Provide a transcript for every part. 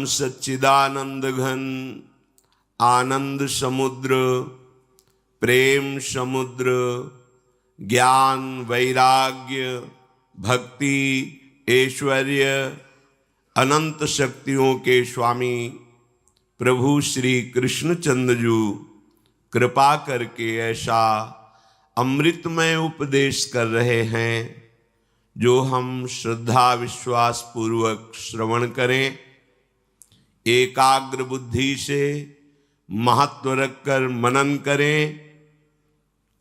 सच्चिदानंद घन आनंद समुद्र, प्रेम समुद्र, ज्ञान वैराग्य भक्ति ऐश्वर्य अनंत शक्तियों के स्वामी प्रभु श्री कृष्णचंद्र जी कृपा करके ऐसा अमृतमय उपदेश कर रहे हैं जो हम श्रद्धा विश्वास पूर्वक श्रवण करें, एकाग्र बुद्धि से महत्व रखकर मनन करें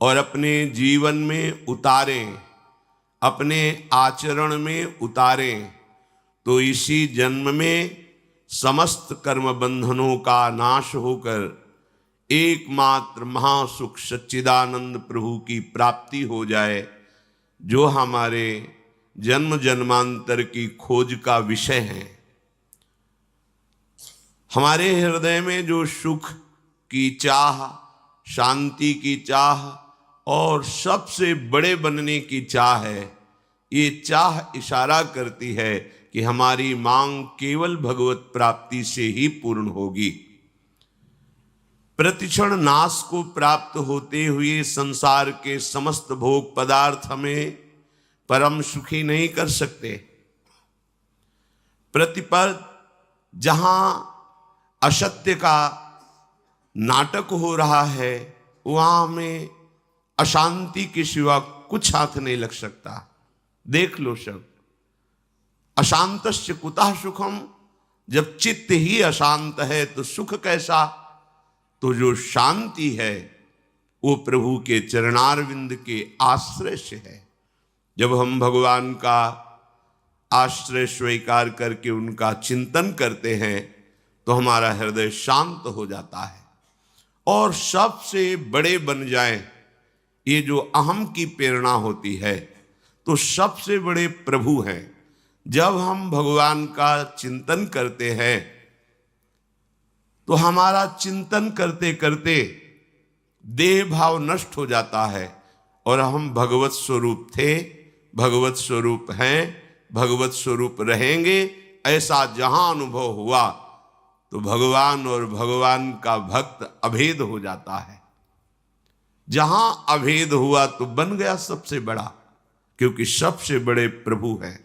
और अपने जीवन में उतारें, अपने आचरण में उतारें, तो इसी जन्म में समस्त कर्म बंधनों का नाश होकर एकमात्र महासुख सच्चिदानंद प्रभु की प्राप्ति हो जाए, जो हमारे जन्म जन्मांतर की खोज का विषय है। हमारे हृदय में जो सुख की चाह, शांति की चाह और सबसे बड़े बनने की चाह है, ये चाह इशारा करती है कि हमारी मांग केवल भगवत प्राप्ति से ही पूर्ण होगी। प्रतिक्षण नाश को प्राप्त होते हुए संसार के समस्त भोग पदार्थ हमें परम सुखी नहीं कर सकते। प्रतिपल जहां असत्य का नाटक हो रहा है, वहां हमें अशांति के सिवा कुछ हाथ नहीं लग सकता। देख लो सब, अशांतस्य कुतः सुखम, जब चित्त ही अशांत है तो सुख कैसा। तो जो शांति है वो प्रभु के चरणारविंद के आश्रय से है। जब हम भगवान का आश्रय स्वीकार करके उनका चिंतन करते हैं तो हमारा हृदय शांत हो जाता है और सबसे बड़े बन जाएं। ये जो अहम की प्रेरणा होती है, तो सबसे बड़े प्रभु हैं। जब हम भगवान का चिंतन करते हैं तो हमारा चिंतन करते करते देह भाव नष्ट हो जाता है और हम भगवत स्वरूप थे, भगवत स्वरूप हैं, भगवत स्वरूप रहेंगे, ऐसा जहां अनुभव हुआ तो भगवान और भगवान का भक्त अभेद हो जाता है। जहां अभेद हुआ तो बन गया सबसे बड़ा, क्योंकि सबसे बड़े प्रभु हैं।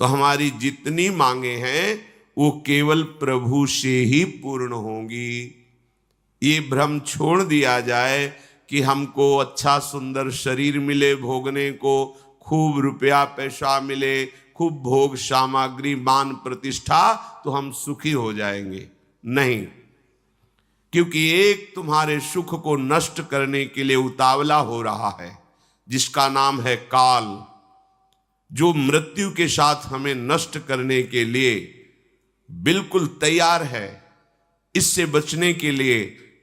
तो हमारी जितनी मांगे हैं वो केवल प्रभु से ही पूर्ण होंगी। ये भ्रम छोड़ दिया जाए कि हमको अच्छा सुंदर शरीर मिले भोगने को, खूब रुपया पैसा मिले, खूब भोग सामग्री मान प्रतिष्ठा, तो हम सुखी हो जाएंगे। नहीं, क्योंकि एक तुम्हारे सुख को नष्ट करने के लिए उतावला हो रहा है, जिसका नाम है काल, जो मृत्यु के साथ हमें नष्ट करने के लिए बिल्कुल तैयार है। इससे बचने के लिए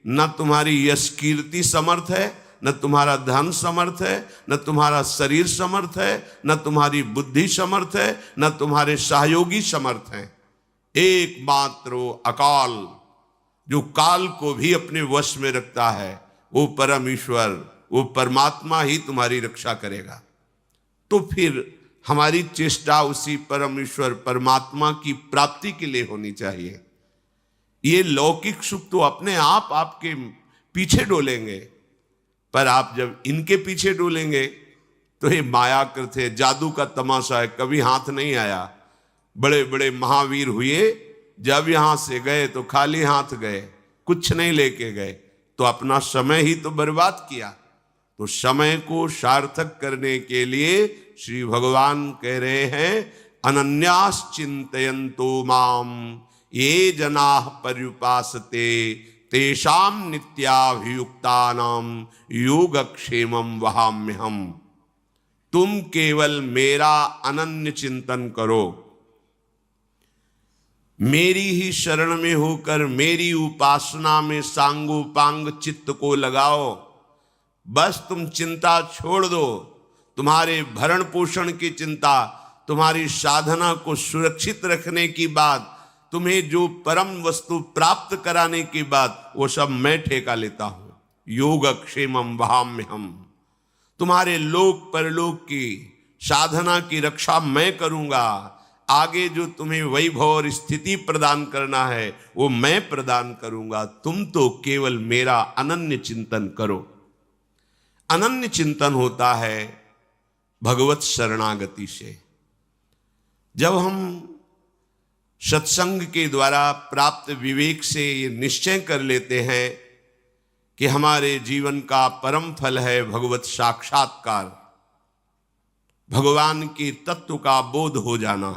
न तुम्हारी यश कीर्ति समर्थ है, न तुम्हारा धन समर्थ है, न तुम्हारा शरीर समर्थ है, न तुम्हारी बुद्धि समर्थ है, न तुम्हारे सहयोगी समर्थ हैं। एकमात्र वो अकाल, जो काल को भी अपने वश में रखता है, वो परम ईश्वर, वो परमात्मा ही तुम्हारी रक्षा करेगा। तो फिर हमारी चेष्टा उसी परम ईश्वर परमात्मा की प्राप्ति के लिए होनी चाहिए। ये लौकिक सुख तो अपने आप आपके पीछे डोलेंगे, पर आप जब इनके पीछे डोलेंगे तो ये मायाकृत है, जादू का तमाशा है, कभी हाथ नहीं आया। बड़े बड़े महावीर हुए, जब यहां से गए तो खाली हाथ गए, कुछ नहीं लेके गए, तो अपना समय ही तो बर्बाद किया। तो समय को सार्थक करने के लिए श्री भगवान कह रहे हैं, अनन्यास चिंतयन्तो माम ये जनाः पर्युपासते तेषां नित्याभियुक्तानां योगक्षेमं वहाम्यहम्। तुम केवल मेरा अनन्य चिंतन करो, मेरी ही शरण में होकर मेरी उपासना में सांगोपांग चित्त को लगाओ। बस तुम चिंता छोड़ दो, तुम्हारे भरण पोषण की चिंता, तुम्हारी साधना को सुरक्षित रखने की बात, तुम्हें जो परम वस्तु प्राप्त कराने की बात, वो सब मैं ठेका लेता हूं। योगक्षेमं वहाम्यहम्, तुम्हारे लोक परलोक की साधना की रक्षा मैं करूंगा। आगे जो तुम्हें वैभव और स्थिति प्रदान करना है वो मैं प्रदान करूंगा, तुम तो केवल मेरा अनन्य चिंतन करो। अनन्य चिंतन होता है भगवत शरणागति से। जब हम सत्संग के द्वारा प्राप्त विवेक से ये निश्चय कर लेते हैं कि हमारे जीवन का परम फल है भगवत साक्षात्कार, भगवान के तत्व का बोध हो जाना,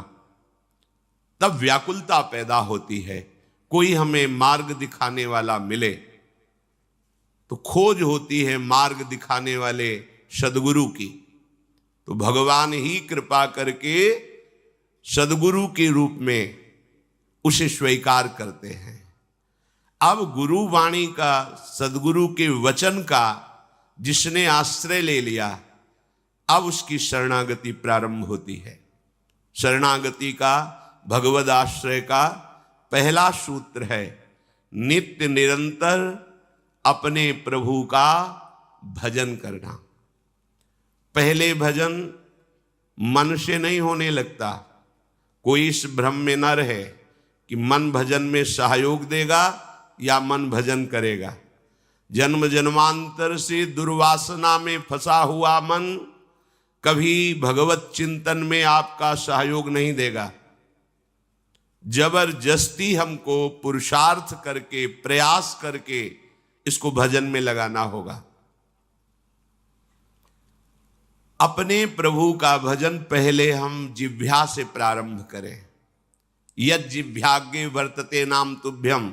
तब व्याकुलता पैदा होती है। कोई हमें मार्ग दिखाने वाला मिले तो खोज होती है मार्ग दिखाने वाले सद्गुरु की, तो भगवान ही कृपा करके सद्गुरु के रूप में उसे स्वीकार करते हैं। अब गुरु वाणी का, सद्गुरु के वचन का जिसने आश्रय ले लिया, अब उसकी शरणागति प्रारंभ होती है। शरणागति का, भगवद आश्रय का पहला सूत्र है नित्य निरंतर अपने प्रभु का भजन करना। पहले भजन मन से नहीं होने लगता। कोई इस भ्रम में न रहे कि मन भजन में सहयोग देगा या मन भजन करेगा। जन्म जन्मांतर से दुर्वासना में फंसा हुआ मन कभी भगवत चिंतन में आपका सहयोग नहीं देगा। जबरदस्ती हमको पुरुषार्थ करके, प्रयास करके इसको भजन में लगाना होगा। अपने प्रभु का भजन पहले हम जिह्वा से प्रारंभ करें। यद जिह्वाग्रे वर्तते नाम तुभ्यम,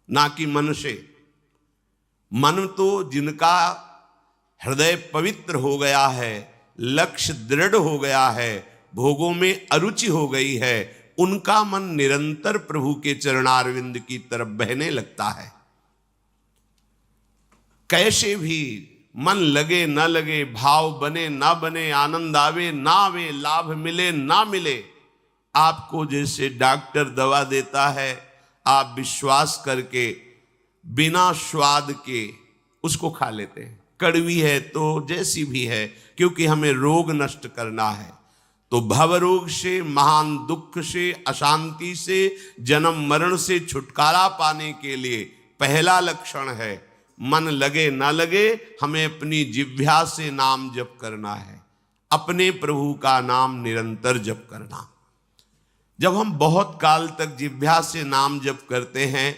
ना कि मन से। मन तो जिनका हृदय पवित्र हो गया है, लक्ष्य दृढ़ हो गया है, भोगों में अरुचि हो गई है, उनका मन निरंतर प्रभु के चरणारविंद की तरफ बहने लगता है। कैसे भी मन लगे न लगे, भाव बने ना बने, आनंद आवे ना आवे, लाभ मिले ना मिले, आपको जैसे डॉक्टर दवा देता है, आप विश्वास करके बिना स्वाद के उसको खा लेते हैं। कड़वी है तो जैसी भी है, क्योंकि हमें रोग नष्ट करना है। तो भव रोग से, महान दुख से, अशांति से, जन्म मरण से छुटकारा पाने के लिए पहला लक्षण है मन लगे ना लगे, हमें अपनी जिह्वा से नाम जप करना है, अपने प्रभु का नाम निरंतर जप करना। जब हम बहुत काल तक जिह्वा से नाम जप करते हैं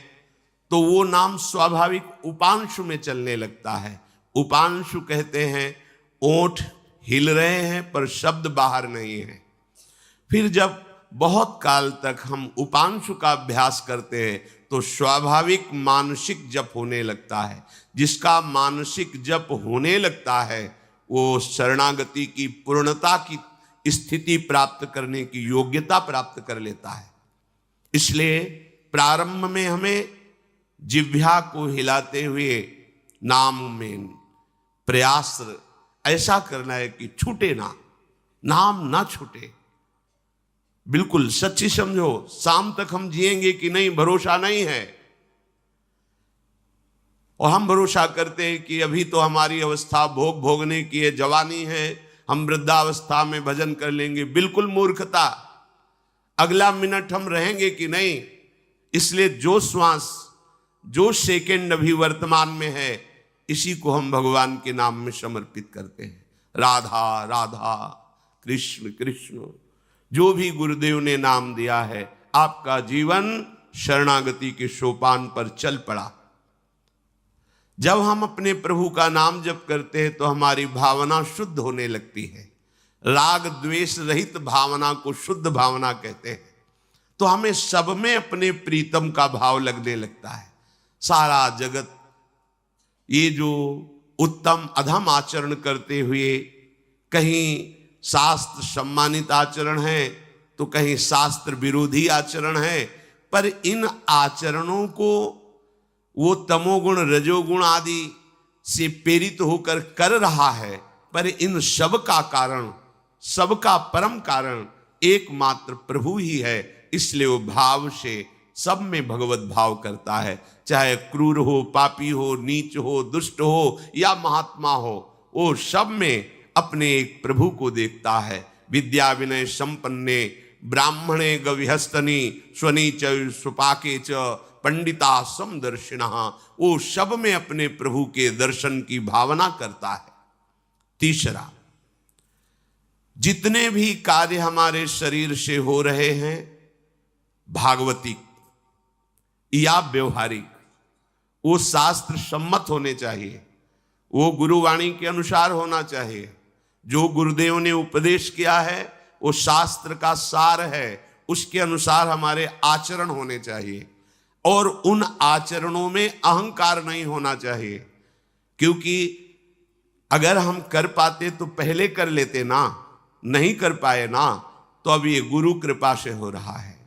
तो वो नाम स्वाभाविक उपांशु में चलने लगता है। उपांशु कहते हैं ओंठ हिल रहे हैं पर शब्द बाहर नहीं है। फिर जब बहुत काल तक हम उपांशु का अभ्यास करते हैं तो स्वाभाविक मानसिक जप होने लगता है। जिसका मानसिक जप होने लगता है वो शरणागति की पूर्णता की स्थिति प्राप्त करने की योग्यता प्राप्त कर लेता है। इसलिए प्रारंभ में हमें जिह्वा को हिलाते हुए नाम में प्रयास ऐसा करना है कि छूटे ना, नाम ना छूटे। बिल्कुल सच्ची समझो, शाम तक हम जिएंगे कि नहीं भरोसा नहीं है। और हम भरोसा करते हैं कि अभी तो हमारी अवस्था भोग भोगने की है, जवानी है, हम वृद्धावस्था में भजन कर लेंगे। बिल्कुल मूर्खता। अगला मिनट हम रहेंगे कि नहीं। इसलिए जो श्वास, जो सेकंड अभी वर्तमान में है, इसी को हम भगवान के नाम में समर्पित करते हैं। राधा राधा, कृष्ण कृष्ण, जो भी गुरुदेव ने नाम दिया है, आपका जीवन शरणागति के सोपान पर चल पड़ा। जब हम अपने प्रभु का नाम जप करते हैं तो हमारी भावना शुद्ध होने लगती है। राग द्वेष रहित भावना को शुद्ध भावना कहते हैं। तो हमें सब में अपने प्रीतम का भाव लगने लगता है। सारा जगत ये जो उत्तम अधम आचरण करते हुए कहीं शास्त्र सम्मानित आचरण है तो कहीं शास्त्र विरोधी आचरण है, पर इन आचरणों को वो तमोगुण रजोगुण आदि से प्रेरित होकर कर रहा है, पर इन सब का कारण, सबका परम कारण एकमात्र प्रभु ही है। इसलिए वो भाव से सब में भगवत भाव करता है। चाहे क्रूर हो, पापी हो, नीच हो, दुष्ट हो या महात्मा हो, वो सब में अपने एक प्रभु को देखता है। विद्या विनय संपन्ने ब्राह्मणे गविहस्तनी स्वनी च सुपाके च पंडिता समदर्शिनः, वो सब में अपने प्रभु के दर्शन की भावना करता है। तीसरा, जितने भी कार्य हमारे शरीर से हो रहे हैं, भागवतिक या व्यवहारिक, वो शास्त्र सम्मत होने चाहिए, वो गुरुवाणी के अनुसार होना चाहिए। जो गुरुदेव ने उपदेश किया है वो शास्त्र का सार है, उसके अनुसार हमारे आचरण होने चाहिए। और उन आचरणों में अहंकार नहीं होना चाहिए, क्योंकि अगर हम कर पाते तो पहले कर लेते ना, नहीं कर पाए ना, तो अब ये गुरु कृपा से हो रहा है,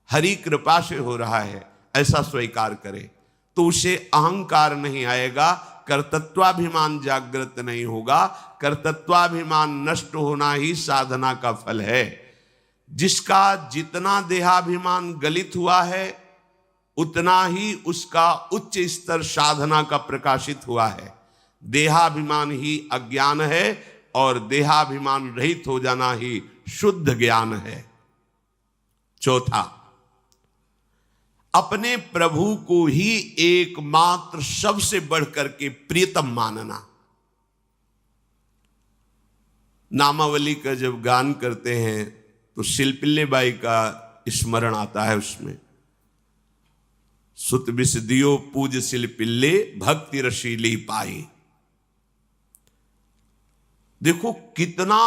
हरि कृपा से हो रहा है, ऐसा स्वीकार करे तो उसे अहंकार नहीं आएगा, कर्तृत्वाभिमान जागृत नहीं होगा। कर्तृत्वाभिमान नष्ट होना ही साधना का फल है। जिसका जितना देहाभिमान गलित हुआ है उतना ही उसका उच्च स्तर साधना का प्रकाशित हुआ है। देहाभिमान ही अज्ञान है और देहाभिमान रहित हो जाना ही शुद्ध ज्ञान है। चौथा, अपने प्रभु को ही एकमात्र सबसे बढ़कर के प्रियतम मानना। नामावली का जब गान करते हैं तो शिल्पिल्ले बाई का स्मरण आता है। उसमें सुत बिस दियो पूज शिल्पिल्ले भक्ति रसीली पाई। देखो कितना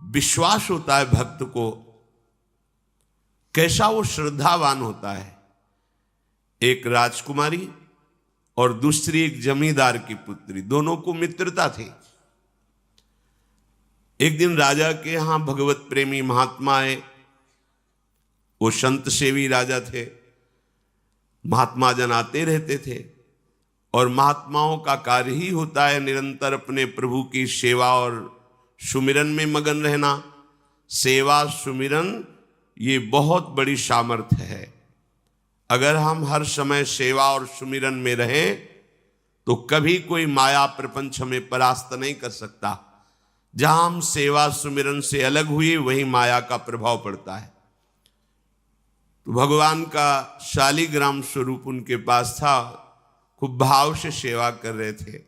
विश्वास होता है भक्त को, कैसा वो श्रद्धावान होता है। एक राजकुमारी और दूसरी एक जमींदार की पुत्री, दोनों को मित्रता थी। एक दिन राजा के यहां भगवत प्रेमी महात्मा आए। वो संत सेवी राजा थे, महात्मा जन आते रहते थे और महात्माओं का कार्य ही होता है निरंतर अपने प्रभु की सेवा और सुमिरन में मगन रहना। सेवा सुमिरन ये बहुत बड़ी सामर्थ्य है। अगर हम हर समय सेवा और सुमिरन में रहें तो कभी कोई माया प्रपंच हमें परास्त नहीं कर सकता। जहां हम सेवा सुमिरन से अलग हुए वहीं माया का प्रभाव पड़ता है। तो भगवान का शालिग्राम स्वरूप उनके पास था, खूब भाव से सेवा कर रहे थे।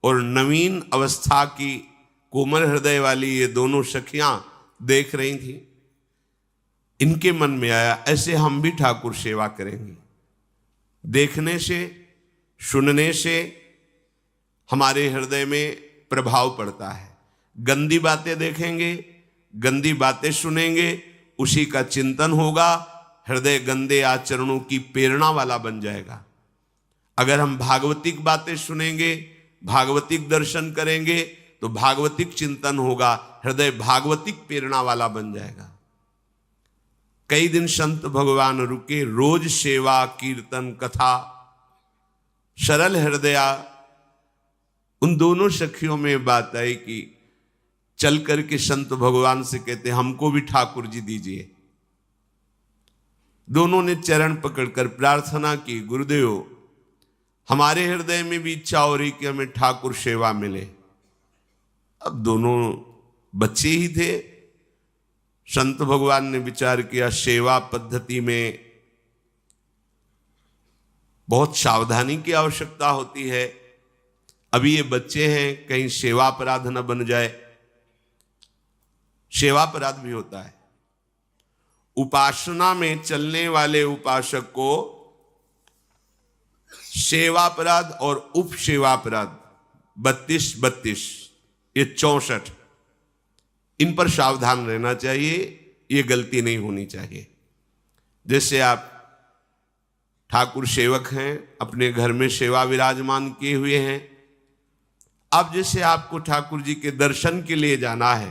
और नवीन अवस्था की कोमल हृदय वाली ये दोनों सखियां देख रही थी। इनके मन में आया ऐसे हम भी ठाकुर सेवा करेंगे। देखने से सुनने से हमारे हृदय में प्रभाव पड़ता है। गंदी बातें देखेंगे, गंदी बातें सुनेंगे, उसी का चिंतन होगा, हृदय गंदे आचरणों की प्रेरणा वाला बन जाएगा। अगर हम भागवतिक बातें सुनेंगे, भागवतिक दर्शन करेंगे तो भागवतिक चिंतन होगा, हृदय भागवतिक प्रेरणा वाला बन जाएगा। कई दिन संत भगवान रुके, रोज सेवा कीर्तन कथा, सरल हृदया। उन दोनों सखियों में बात आई कि चल करके संत भगवान से कहते हमको भी ठाकुर जी दीजिए। दोनों ने चरण पकड़कर प्रार्थना की, गुरुदेव हमारे हृदय में भी इच्छा हो रही कि हमें ठाकुर सेवा मिले। अब दोनों बच्चे ही थे। संत भगवान ने विचार किया सेवा पद्धति में बहुत सावधानी की आवश्यकता होती है। अभी ये बच्चे हैं, कहीं सेवा अपराध न बन जाए। सेवा अपराध भी होता है। उपासना में चलने वाले उपासक को सेवा अपराध और उप सेवा अपराध 32 ये 64, इन पर सावधान रहना चाहिए। ये गलती नहीं होनी चाहिए। जैसे आप ठाकुर सेवक हैं, अपने घर में सेवा विराजमान किए हुए हैं। अब जैसे आपको ठाकुर जी के दर्शन के लिए जाना है,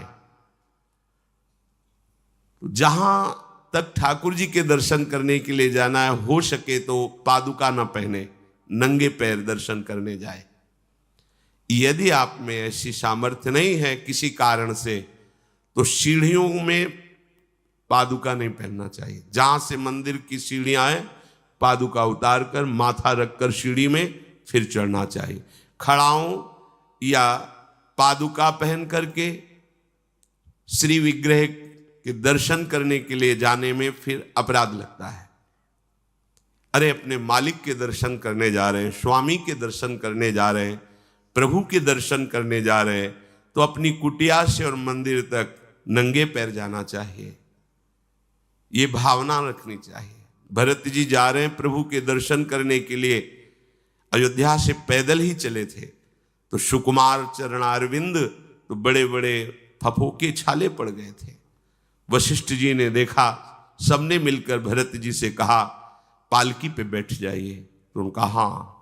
तो जहां तक ठाकुर जी के दर्शन करने के लिए जाना है, हो सके तो पादुका न पहने, नंगे पैर दर्शन करने जाए। यदि आप में ऐसी सामर्थ्य नहीं है किसी कारण से, तो सीढ़ियों में पादुका नहीं पहनना चाहिए। जहां से मंदिर की सीढ़ियां हैं, पादुका उतार कर माथा रखकर सीढ़ी में फिर चढ़ना चाहिए। खड़ाओं या पादुका पहन करके श्री विग्रह कि दर्शन करने के लिए जाने में फिर अपराध लगता है। अरे अपने मालिक के दर्शन करने जा रहे हैं, स्वामी के दर्शन करने जा रहे हैं, प्रभु के दर्शन करने जा रहे हैं, तो अपनी कुटिया से और मंदिर तक नंगे पैर जाना चाहिए, ये भावना रखनी चाहिए। भरत जी जा रहे हैं प्रभु के दर्शन करने के लिए, अयोध्या से पैदल ही चले थे, तो सुकुमार चरणारविंद तो बड़े बड़े फफोके छाले पड़ गए थे। वशिष्ठ जी ने देखा, सबने मिलकर भरत जी से कहा पालकी पे बैठ जाइए। तो उनका हाँ,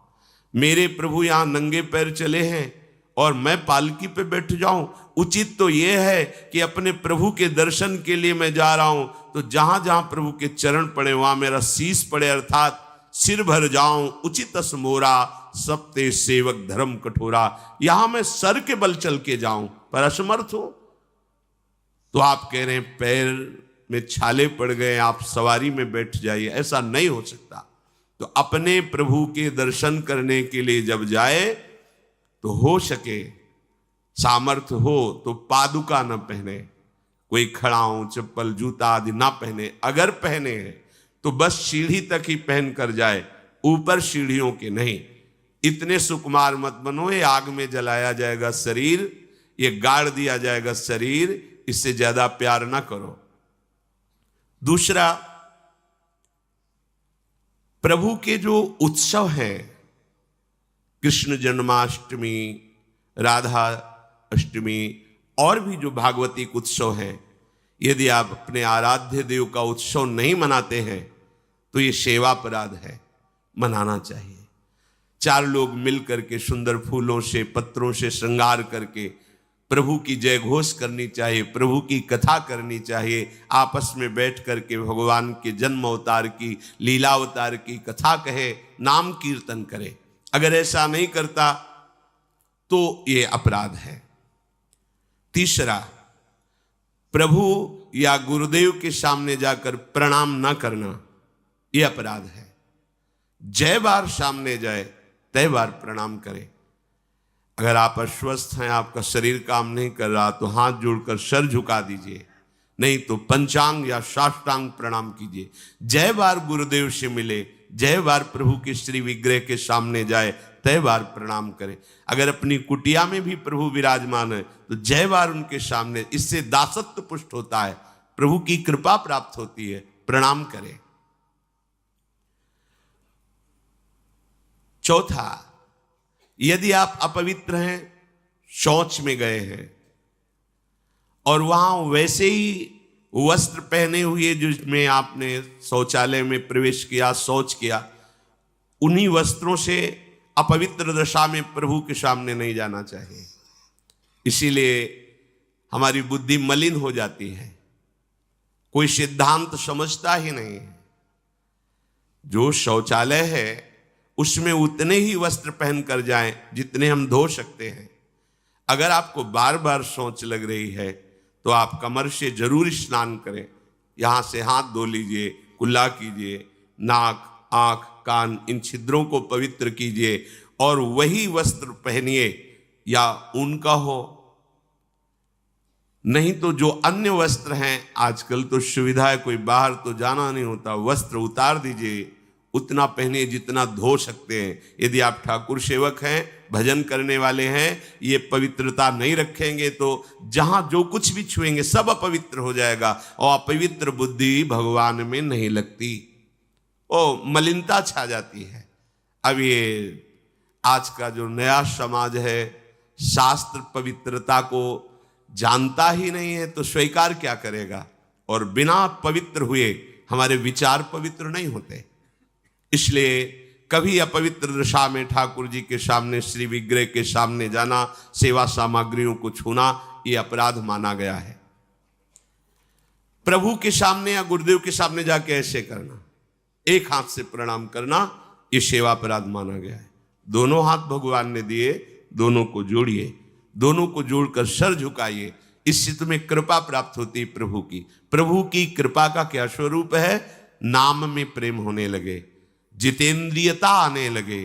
मेरे प्रभु यहाँ नंगे पैर चले हैं और मैं पालकी पे बैठ जाऊं? उचित तो यह है कि अपने प्रभु के दर्शन के लिए मैं जा रहा हूं, तो जहां जहां प्रभु के चरण पड़े वहां मेरा शीश पड़े, अर्थात सिर भर जाऊं। उचित असमोरा सबते सेवक धर्म कठोरा, यहां मैं सर के बल चल के जाऊं पर असमर्थ हूं। तो आप कह रहे हैं पैर में छाले पड़ गए, आप सवारी में बैठ जाइए, ऐसा नहीं हो सकता। तो अपने प्रभु के दर्शन करने के लिए जब जाए तो हो सके सामर्थ्य हो तो पादुका न पहने, कोई खड़ाऊं चप्पल जूता आदि ना पहने। अगर पहने हैं तो बस सीढ़ी तक ही पहन कर जाए, ऊपर सीढ़ियों के नहीं। इतने सुकुमार मत बनो, ये आग में जलाया जाएगा शरीर, ये गाड़ दिया जाएगा शरीर, इससे ज्यादा प्यार ना करो। दूसरा, प्रभु के जो उत्सव हैं, कृष्ण जन्माष्टमी, राधा अष्टमी और भी जो भागवतिक उत्सव हैं, यदि आप अपने आराध्य देव का उत्सव नहीं मनाते हैं तो ये सेवा अपराध है, मनाना चाहिए। चार लोग मिल करके सुंदर फूलों से पत्रों से श्रृंगार करके प्रभु की जय घोष करनी चाहिए, प्रभु की कथा करनी चाहिए, आपस में बैठ करके भगवान के जन्म अवतार की, लीला अवतार की कथा कहे, नाम कीर्तन करे। अगर ऐसा नहीं करता तो ये अपराध है। तीसरा, प्रभु या गुरुदेव के सामने जाकर प्रणाम ना करना, यह अपराध है। जय बार सामने जाए तय बार प्रणाम करें। अगर आप अस्वस्थ हैं, आपका शरीर काम नहीं कर रहा, तो हाथ जोड़कर सर झुका दीजिए, नहीं तो पंचांग या साष्टांग प्रणाम कीजिए। जय बार गुरुदेव से मिले, जय बार प्रभु के श्री विग्रह के सामने जाए, तय बार प्रणाम करें। अगर अपनी कुटिया में भी प्रभु विराजमान है तो जय बार उनके सामने, इससे दासत्व पुष्ट होता है, प्रभु की कृपा प्राप्त होती है, प्रणाम करें। चौथा, यदि आप अपवित्र हैं, शौच में गए हैं और वहां वैसे ही वस्त्र पहने हुए जिसमें आपने शौचालय में प्रवेश किया, शौच किया, उन्हीं वस्त्रों से अपवित्र दशा में प्रभु के सामने नहीं जाना चाहिए। इसीलिए हमारी बुद्धि मलिन हो जाती है, कोई सिद्धांत समझता ही नहीं है। जो शौचालय है उसमें उतने ही वस्त्र पहन कर जाएं जितने हम धो सकते हैं। अगर आपको बार बार शौच लग रही है तो आप कमर से जरूर स्नान करें, यहाँ से हाथ धो लीजिए, कुल्ला कीजिए, नाक आंख कान इन छिद्रों को पवित्र कीजिए और वही वस्त्र पहनिए, या उनका हो, नहीं तो जो अन्य वस्त्र हैं, आजकल तो सुविधा है, कोई बाहर तो जाना नहीं होता, वस्त्र उतार दीजिए, उतना पहनिए जितना धो सकते हैं। यदि आप ठाकुर सेवक हैं, भजन करने वाले हैं, ये पवित्रता नहीं रखेंगे तो जहां जो कुछ भी छुएंगे सब अपवित्र हो जाएगा, और अपवित्र बुद्धि भगवान में नहीं लगती, ओ मलिनता छा जाती है। अब ये आज का जो नया समाज है, शास्त्र पवित्रता को जानता ही नहीं है तो स्वीकार क्या करेगा, और बिना पवित्र हुए हमारे विचार पवित्र नहीं होते। इसलिए कभी अपवित्र दशा में ठाकुर जी के सामने, श्री विग्रह के सामने जाना, सेवा सामग्रियों को छूना, ये अपराध माना गया है। प्रभु के सामने या गुरुदेव के सामने जाके ऐसे करना, एक हाथ से प्रणाम करना, ये सेवा अपराध माना गया है। दोनों हाथ भगवान ने दिए, दोनों को जोड़िए, दोनों को जोड़कर सर झुकाइए, इससे तुम्हें कृपा प्राप्त होती है प्रभु की। प्रभु की कृपा का क्या स्वरूप है? नाम में प्रेम होने लगे, जितेंद्रियता आने लगे,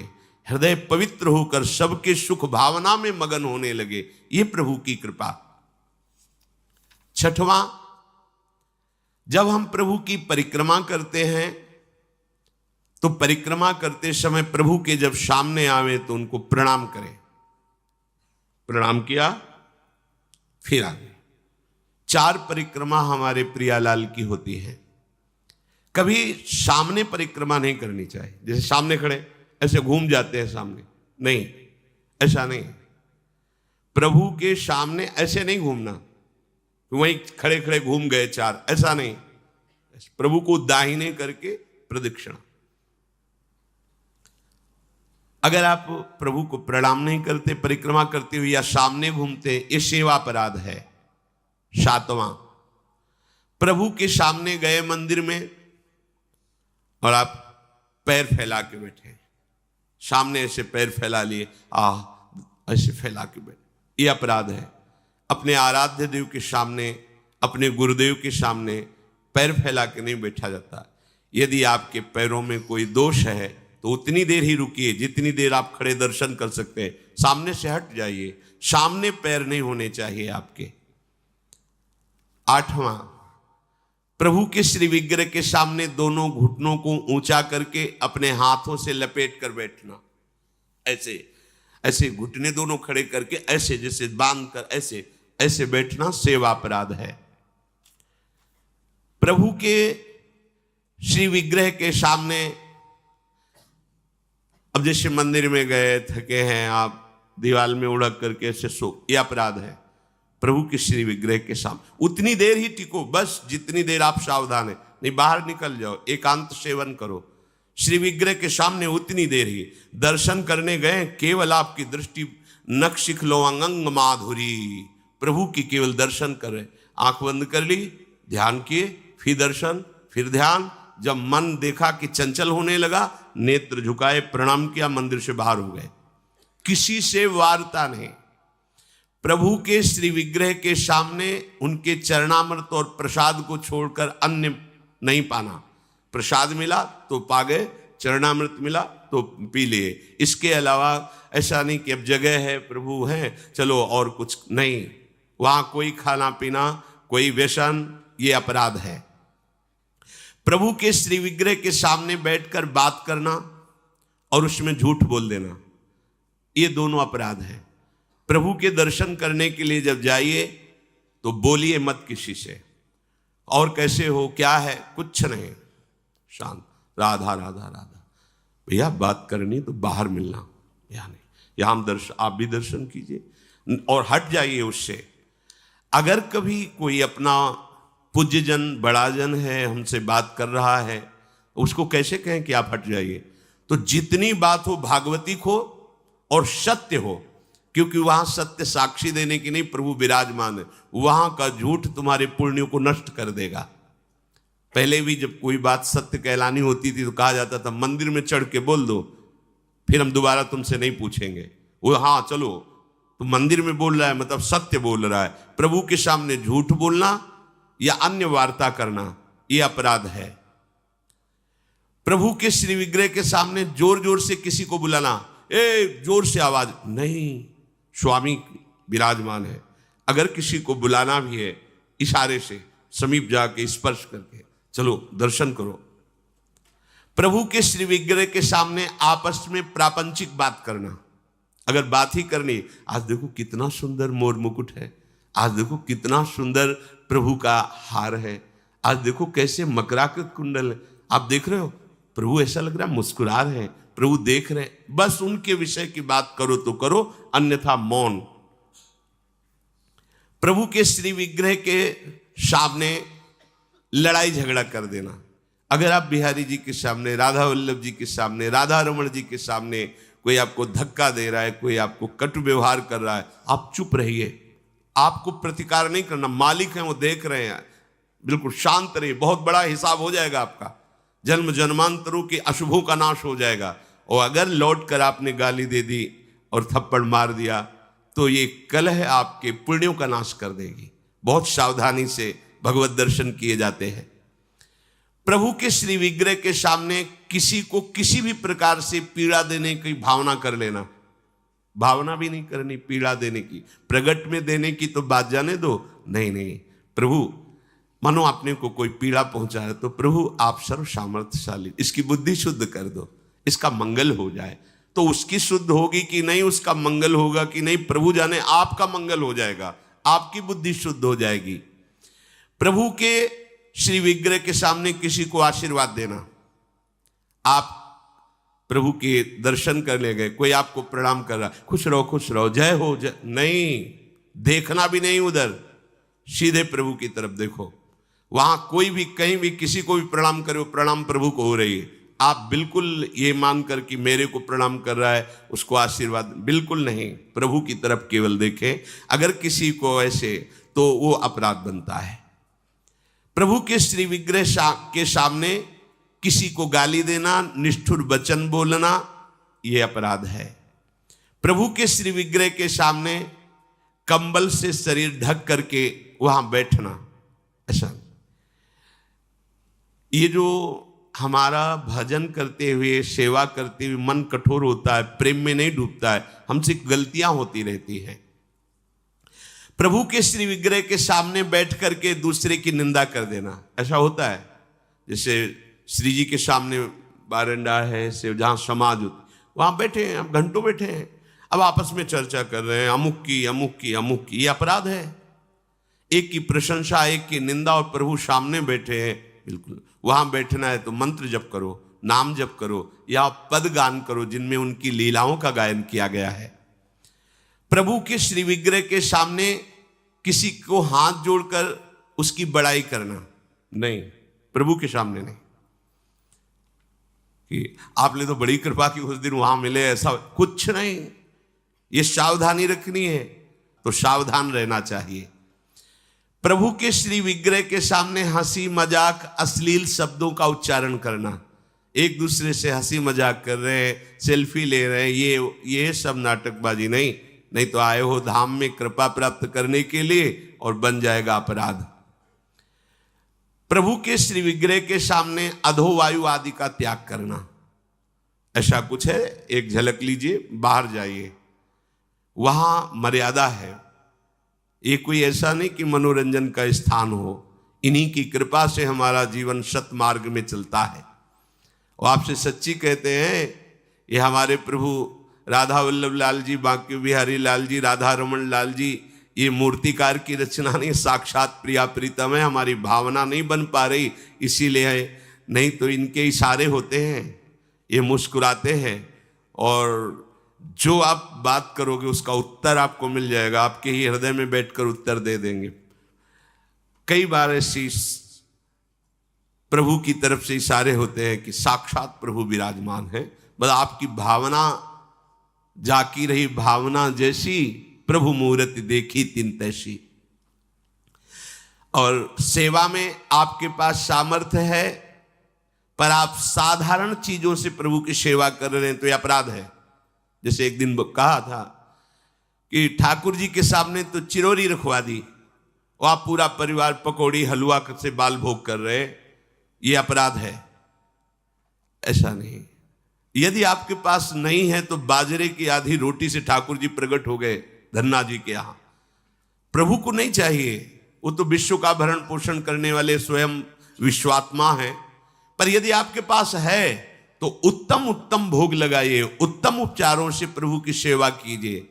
हृदय पवित्र होकर सबके सुख भावना में मगन होने लगे, ये प्रभु की कृपा। छठवां, जब हम प्रभु की परिक्रमा करते हैं तो परिक्रमा करते समय प्रभु के जब सामने आवे तो उनको प्रणाम करें। प्रणाम किया, फिर आगे। 4 परिक्रमा हमारे प्रियालाल की होती है। कभी सामने परिक्रमा नहीं करनी चाहिए, जैसे सामने खड़े ऐसे घूम जाते हैं सामने, नहीं, ऐसा नहीं। प्रभु के सामने ऐसे नहीं घूमना, वहीं खड़े खड़े घूम गए 4, ऐसा नहीं। प्रभु को दाहिने करके प्रदक्षिणा। अगर आप प्रभु को प्रणाम नहीं करते, परिक्रमा करते हुए या सामने घूमते, ये सेवा अपराध है। 7वां, प्रभु के सामने गए मंदिर में और आप पैर फैला के बैठे, सामने ऐसे पैर फैला लिए, ऐसे फैला के बैठे, ये अपराध है। अपने आराध्य देव के सामने, अपने गुरुदेव के सामने पैर फैला के नहीं बैठा जाता। यदि आपके पैरों में कोई दोष है तो उतनी देर ही रुकिए जितनी देर आप खड़े दर्शन कर सकते हैं। सामने से हट जाइए, सामने पैर नहीं होने चाहिए आपके। 8वां, प्रभु के श्री विग्रह के सामने दोनों घुटनों को ऊंचा करके अपने हाथों से लपेट कर बैठना। ऐसे ऐसे घुटने दोनों खड़े करके ऐसे जैसे बांध कर ऐसे ऐसे बैठना सेवा अपराध है। प्रभु के श्री विग्रह के सामने, अब जैसे मंदिर में गए, थके हैं आप, दीवार में उड़क करके ऐसे सो, यह अपराध है। प्रभु के श्री विग्रह के सामने उतनी देर ही टिको, बस जितनी देर आप सावधान है, नहीं बाहर निकल जाओ, एकांत सेवन करो। श्री विग्रह के सामने उतनी देर ही। दर्शन करने गए, केवल आपकी दृष्टि नख शिखलो अंग माधुरी, प्रभु की केवल दर्शन कर रहे, आंख बंद कर ली, ध्यान किए, फिर दर्शन, फिर ध्यान। जब मन देखा कि चंचल होने लगा, नेत्र झुकाए, प्रणाम किया, मंदिर से बाहर हो गए। किसी से वार्ता नहीं। प्रभु के श्री विग्रह के सामने उनके चरणामृत और प्रसाद को छोड़कर अन्य नहीं पाना। प्रसाद मिला तो पा गए, चरणामृत मिला तो पी लिए। इसके अलावा ऐसा नहीं कि अब जगह है, प्रभु है, चलो और कुछ नहीं। वहां कोई खाना पीना, कोई व्यसन, ये अपराध है। प्रभु के श्री विग्रह के सामने बैठकर बात करना और उसमें झूठ बोल देना, ये दोनों अपराध है। प्रभु के दर्शन करने के लिए जब जाइए तो बोलिए मत किसी से, और कैसे हो, क्या है, कुछ नहीं, शांत, राधा राधा राधा। भैया बात करनी तो बाहर मिलना, यहाँ नहीं। यहाँ हम दर्शन, आप भी दर्शन कीजिए और हट जाइए उससे। अगर कभी कोई अपना पूज्यजन, बड़ा जन है, हमसे बात कर रहा है, उसको कैसे कहें कि आप हट जाइए? तो जितनी बात हो भागवतिक हो और सत्य हो, क्योंकि वहां सत्य साक्षी देने की नहीं, प्रभु विराजमान है। वहां का झूठ तुम्हारे पुण्यों को नष्ट कर देगा। पहले भी जब कोई बात सत्य कहलानी होती थी तो कहा जाता था मंदिर में चढ़ के बोल दो, फिर हम दोबारा तुमसे नहीं पूछेंगे। वो हाँ चलो, तो मंदिर में बोल रहा है मतलब सत्य बोल रहा है। प्रभु के सामने झूठ बोलना या अन्य वार्ता करना, यह अपराध है। प्रभु के श्री विग्रह के सामने जोर जोर से किसी को बुलाना, ए जोर से आवाज नहीं, स्वामी विराजमान है। अगर किसी को बुलाना भी है, इशारे से समीप जाके स्पर्श करके चलो दर्शन करो। प्रभु के श्री विग्रह के सामने आपस में प्रापंचिक बात करना, अगर बात ही करनी, आज देखो कितना सुंदर मोर मुकुट है, आज देखो कितना सुंदर प्रभु का हार है, आज देखो कैसे मकराकृत कुंडल है, आप देख रहे हो, प्रभु ऐसा लग रहा है मुस्कुरा रहे हैं, प्रभु देख रहे हैं। बस उनके विषय की बात करो तो करो, अन्यथा मौन। प्रभु के श्री विग्रह के सामने लड़ाई झगड़ा कर देना। अगर आप बिहारी जी के सामने, राधा वल्लभ जी के सामने, राधा रमण जी के सामने कोई आपको धक्का दे रहा है, कोई आपको कटु व्यवहार कर रहा है, आप चुप रहिए। आपको प्रतिकार नहीं करना, मालिक हैं वो देख रहे हैं, बिल्कुल शांत रहिए। बहुत बड़ा हिसाब हो जाएगा आपका, जन्म जन्मांतरों के अशुभों का नाश हो जाएगा। और अगर लौट कर आपने गाली दे दी और थप्पड़ मार दिया तो ये कलह आपके पुण्यों का नाश कर देगी। बहुत सावधानी से भगवत दर्शन किए जाते हैं। प्रभु के श्री विग्रह के सामने किसी को किसी भी प्रकार से पीड़ा देने की भावना कर लेना, भावना भी नहीं करनी पीड़ा देने की, प्रगट में देने की तो बात जाने दो। नहीं नहीं, प्रभु मानो आपने को कोई पीड़ा पहुंचा है तो प्रभु आप सर्व सामर्थ्यशाली, इसकी बुद्धि शुद्ध कर दो, इसका मंगल हो जाए। तो उसकी शुद्ध होगी कि नहीं, उसका मंगल होगा कि नहीं, प्रभु जाने। आपका मंगल हो जाएगा, आपकी बुद्धि शुद्ध हो जाएगी। प्रभु के श्री विग्रह के सामने किसी को आशीर्वाद देना, आप प्रभु के दर्शन करने गए, कोई आपको प्रणाम कर रहा, खुश रहो, जय हो जय, नहीं, देखना भी नहीं उधर, सीधे प्रभु की तरफ देखो। वहां कोई भी कहीं भी किसी को भी प्रणाम करे, वो प्रणाम प्रभु को हो रही है। आप बिल्कुल ये मानकर कि मेरे को प्रणाम कर रहा है उसको आशीर्वाद, बिल्कुल नहीं, प्रभु की तरफ केवल देखें। अगर किसी को ऐसे, तो वो अपराध बनता है। प्रभु के श्री विग्रह के सामने किसी को गाली देना, निष्ठुर वचन बोलना, यह अपराध है। प्रभु के श्री विग्रह के सामने कंबल से शरीर ढक करके वहां बैठना, ऐसा। ये जो हमारा भजन करते हुए, सेवा करते हुए मन कठोर होता है, प्रेम में नहीं डूबता है, हमसे गलतियां होती रहती हैं। प्रभु के श्री विग्रह के सामने बैठ करके दूसरे की निंदा कर देना, ऐसा होता है। जैसे श्री जी के सामने बारंडा है, से जहाँ समाज होती, वहाँ बैठे हैं, अब घंटों बैठे हैं, अब आपस में चर्चा कर रहे हैं, अमुक की, ये अपराध है। एक की प्रशंसा, एक की निंदा, और प्रभु सामने बैठे हैं। बिल्कुल वहाँ बैठना है तो मंत्र जप करो, नाम जप करो, या पद गान करो जिनमें उनकी लीलाओं का गायन किया गया है। प्रभु के श्री विग्रह के सामने किसी को हाथ जोड़कर उसकी बड़ाई करना नहीं, प्रभु के सामने नहीं, कि आपने तो बड़ी कृपा की उस दिन वहां मिले, ऐसा कुछ नहीं। ये सावधानी रखनी है, तो सावधान रहना चाहिए। प्रभु के श्री विग्रह के सामने हंसी मजाक, अश्लील शब्दों का उच्चारण करना, एक दूसरे से हंसी मजाक कर रहे हैं, सेल्फी ले रहे हैं, ये सब नाटकबाजी नहीं तो आए हो धाम में कृपा प्राप्त करने के लिए और बन जाएगा अपराध। प्रभु के श्री विग्रह के सामने अधोवायु आदि का त्याग करना, ऐसा कुछ है, एक झलक लीजिए, बाहर जाइए, वहां मर्यादा है। ये कोई ऐसा नहीं कि मनोरंजन का स्थान हो, इन्हीं की कृपा से हमारा जीवन सत मार्ग में चलता है। और आपसे सच्ची कहते हैं, ये हमारे प्रभु राधा वल्लभ लाल जी, बांके बिहारी लाल जी, राधा रमन लाल जी, ये मूर्तिकार की रचना नहीं, साक्षात प्रिया प्रीतम है। हमारी भावना नहीं बन पा रही, इसीलिए है, नहीं तो इनके इशारे होते हैं, ये मुस्कुराते हैं, और जो आप बात करोगे उसका उत्तर आपको मिल जाएगा, आपके ही हृदय में बैठकर उत्तर दे देंगे। कई बार ऐसी प्रभु की तरफ से इशारे होते हैं कि साक्षात प्रभु विराजमान है, बस आपकी भावना जाकी रही, भावना जैसी प्रभु मूर्ति देखी तिन तैसी। और सेवा में आपके पास सामर्थ्य है, पर आप साधारण चीजों से प्रभु की सेवा कर रहे हैं तो यह अपराध है। जैसे एक दिन कहा था कि ठाकुर जी के सामने तो चिरौरी रखवा दी, और आप पूरा परिवार पकौड़ी हलवा से बाल भोग कर रहे, ये अपराध है। ऐसा नहीं, यदि आपके पास नहीं है तो बाजरे की आधी रोटी से ठाकुर जी प्रकट हो गए धन्ना जी के यहाँ। प्रभु को नहीं चाहिए, वो तो विश्व का भरण पोषण करने वाले स्वयं विश्वात्मा हैं। पर यदि आपके पास है तो उत्तम उत्तम भोग लगाइए, उत्तम उपचारों से प्रभु की सेवा कीजिए।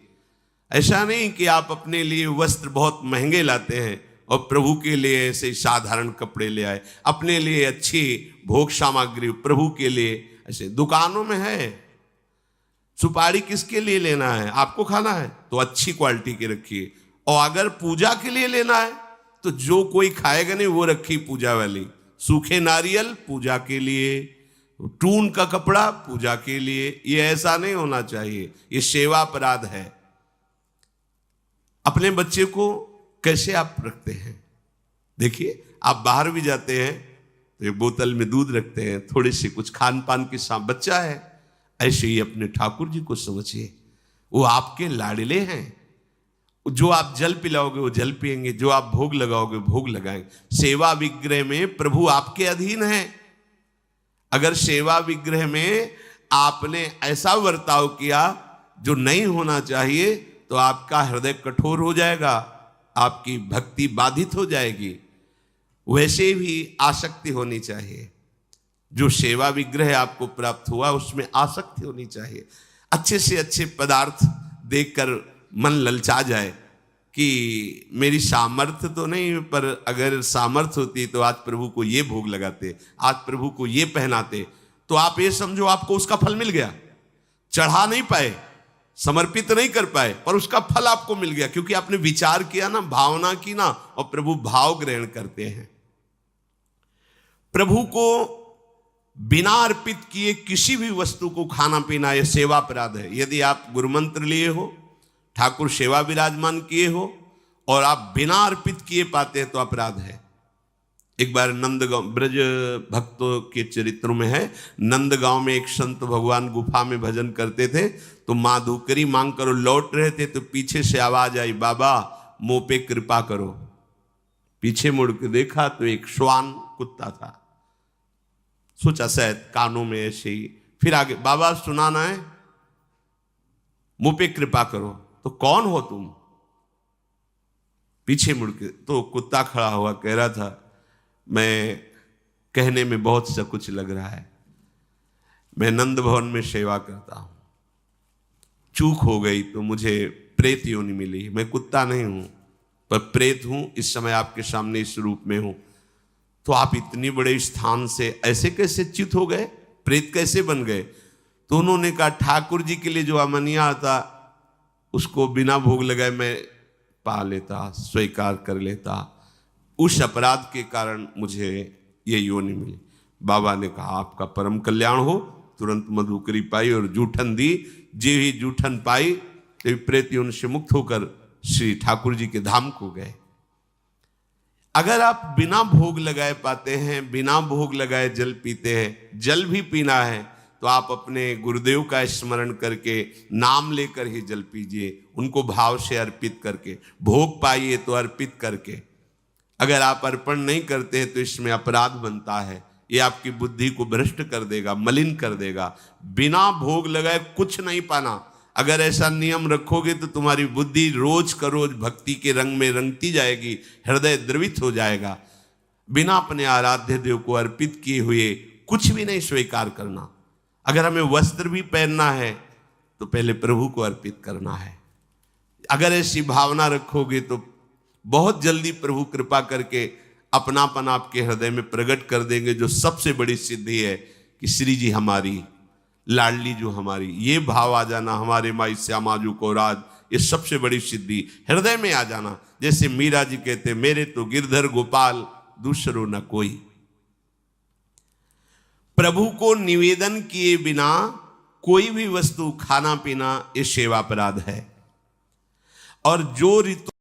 ऐसा नहीं कि आप अपने लिए वस्त्र बहुत महंगे लाते हैं और प्रभु के लिए ऐसे साधारण कपड़े ले आए, अपने लिए अच्छी भोग सामग्री प्रभु के लिए। ऐसे दुकानों में है, सुपारी किसके लिए लेना है, आपको खाना है तो अच्छी क्वालिटी की रखिए, और अगर पूजा के लिए लेना है तो जो कोई खाएगा नहीं वो रखी पूजा वाली। सूखे नारियल पूजा के लिए, टून का कपड़ा पूजा के लिए, ये ऐसा नहीं होना चाहिए, ये सेवा अपराध है। अपने बच्चे को कैसे आप रखते हैं, देखिए, आप बाहर भी जाते हैं तो एक बोतल में दूध रखते हैं, थोड़ी सी कुछ खान पान की बच्चा है, ऐसे ही अपने ठाकुर जी को समझिए, वो आपके लाडले हैं। जो आप जल पिलाओगे वो जल पिएंगे, जो आप भोग लगाओगे भोग लगाएंगे। सेवा विग्रह में प्रभु आपके अधीन है। अगर सेवा विग्रह में आपने ऐसा बर्ताव किया जो नहीं होना चाहिए तो आपका हृदय कठोर हो जाएगा, आपकी भक्ति बाधित हो जाएगी। वैसे भी आसक्ति होनी चाहिए। जो सेवा विग्रह आपको प्राप्त हुआ उसमें आसक्ति होनी चाहिए। अच्छे से अच्छे पदार्थ देखकर मन ललचा जाए कि मेरी सामर्थ्य तो नहीं, पर अगर सामर्थ्य होती तो आज प्रभु को ये भोग लगाते, आज प्रभु को ये पहनाते, तो आप ये समझो आपको उसका फल मिल गया। चढ़ा नहीं पाए, समर्पित नहीं कर पाए, पर उसका फल आपको मिल गया, क्योंकि आपने विचार किया ना, भावना की ना, और प्रभु भाव ग्रहण करते हैं। प्रभु को बिना अर्पित किए किसी भी वस्तु को खाना पीना यह सेवा अपराध है। यदि आप गुरुमंत्र लिए हो, ठाकुर सेवा विराजमान किए हो और आप बिना अर्पित किए पाते हैं तो अपराध है। एक बार नंदगांव, ब्रज भक्तों के चरित्रों में है, नंदगांव में एक संत भगवान गुफा में भजन करते थे, तो माँ धूकरी मांग कर लौट रहे थे तो पीछे से आवाज आई, बाबा मुंह पे कृपा करो। पीछे मुड़ के देखा तो एक श्वान कुत्ता था। सोचा शायद कानों में ऐसे ही, फिर आगे, बाबा सुनाना है, मुंह पे कृपा करो। तो कौन हो तुम? पीछे मुड़ के तो कुत्ता खड़ा हुआ कह रहा था, मैं कहने में बहुत सा कुछ लग रहा है, मैं नंद भवन में सेवा करता हूं, चूक हो गई तो मुझे प्रेत योनि मिली। मैं कुत्ता नहीं हूं पर प्रेत हूं, इस समय आपके सामने इस रूप में हूं। तो आप इतनी बड़े स्थान से ऐसे कैसे च्युत हो गए, प्रेत कैसे बन गए? तो उन्होंने कहा, ठाकुर जी के लिए जो अमनिया आता उसको बिना भोग लगाए मैं पा लेता, स्वीकार कर लेता, उस अपराध के कारण मुझे ये योनि मिली। बाबा ने कहा, आपका परम कल्याण हो। तुरंत मधुकरी पाई और जूठन दी। जे ही जूठन पाई तो प्रेत योनि से मुक्त होकर श्री ठाकुर जी के धाम को गए। अगर आप बिना भोग लगाए पाते हैं, बिना भोग लगाए जल पीते हैं, जल भी पीना है तो आप अपने गुरुदेव का स्मरण करके नाम लेकर ही जल पीजिए, उनको भाव से अर्पित करके। भोग पाइए तो अर्पित करके। अगर आप अर्पण नहीं करते हैं तो इसमें अपराध बनता है, ये आपकी बुद्धि को भ्रष्ट कर देगा, मलिन कर देगा। बिना भोग लगाए कुछ नहीं पाना। अगर ऐसा नियम रखोगे तो तुम्हारी बुद्धि रोज का रोज भक्ति के रंग में रंगती जाएगी, हृदय द्रवित हो जाएगा। बिना अपने आराध्य देव को अर्पित किए हुए कुछ भी नहीं स्वीकार करना। अगर हमें वस्त्र भी पहनना है तो पहले प्रभु को अर्पित करना है। अगर ऐसी भावना रखोगे तो बहुत जल्दी प्रभु कृपा करके अपनापन आपके हृदय में प्रकट कर देंगे। जो सबसे बड़ी सिद्धि है कि श्री जी हमारी, लाडली जो हमारी, ये भाव आ जाना, हमारे माई श्यामाजू को राज, ये सबसे बड़ी सिद्धि हृदय में आ जाना। जैसे मीरा जी कहते, मेरे तो गिरधर गोपाल दूसरो न कोई। प्रभु को निवेदन किए बिना कोई भी वस्तु खाना पीना ये सेवा अपराध है। और जो ऋतु